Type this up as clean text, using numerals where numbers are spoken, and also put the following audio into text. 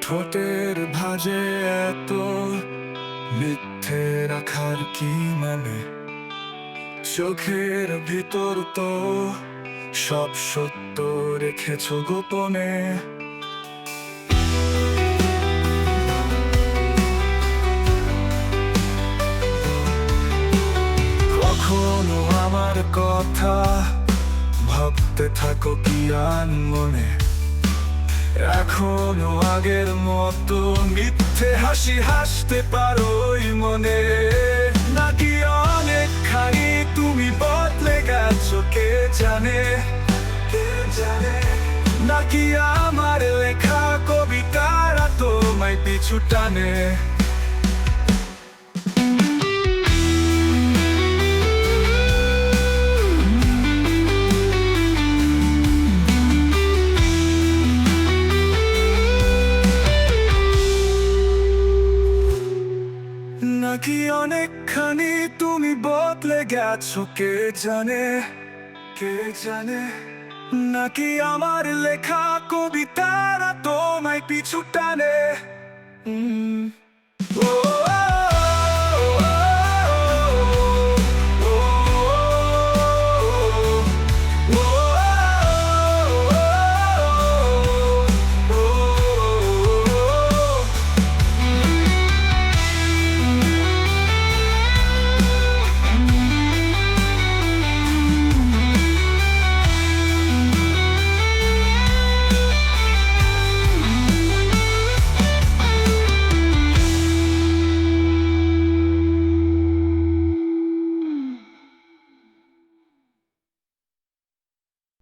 ঠোঁটের ভাঁজে এত মিথ্যে রাখার কি মানে? চোখের ভিতর তো সব সত্য রেখেছো গোপনে। কখনো আমার কথা ভাবতে থাকো কি মনে? এখনো আগের মতো মিথ্যে হাসি হাসতে পারোই মনে? নাকি অনেকখানি তুমি বদলে গেছো কে জানে, কে জানে? নাকি আমার লেখা কবিতারা তোমায় পিছু টানে? নাকি অনেকখানি তুমি বদলে গেছো কে জানে, কে জানে? নাকি আমার লেখা কবিতারা তোমায় পিছু টানে? ও